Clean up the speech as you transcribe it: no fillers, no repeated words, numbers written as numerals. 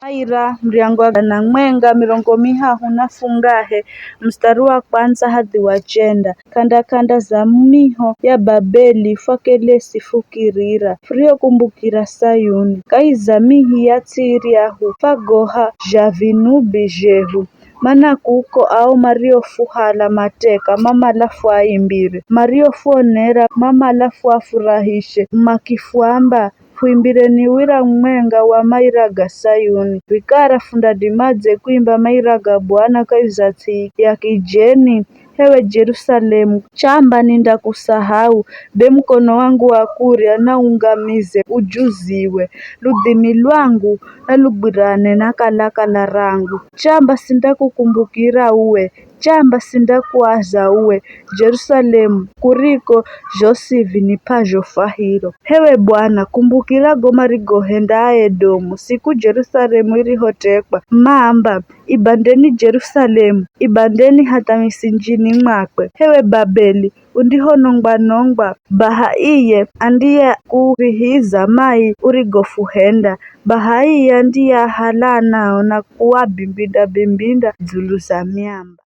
Maira mriango na mwenga 30 mstari wa kwanza hadi wa chenda. Kanda za miho ya Babeli fakele sifukirira frio kumbukira Sayuni kaiza mihi ya Tiriahu fagoha javinubi jehu mana kuko au mariofuhala mateka mama lafu aimbire mariofuonera mama lafu afurahishe makifuamba fuimbireni wira mwenga wa mairaga Sayuni vikara funda dimadze kuimba mairaga Bwana kaizati ya kijeni. Hewe Jerusalemu chamba ninda kusahau be mkono wangu wa kuria na ungamize ujuziwe ludhimi lwangu na lugwirane na kalakala rangu chamba sinda kukumbukira uwe chamba sinda kuaza uwe Jerusalemu kuriko josivi nipajo fahiro. Hewe Bwana kumbukira goma rigohenda Edomu siku Jerusalemu irihotekwa mamba ibandeni Jerusalemu ibandeni hata misinjini mwakwe. Hewe Babeli undiho nongba bahaiye andiye kurihiza mai urigofuhenda bahaiye andiye halanao na kuwa bimbinda zulu za miamba.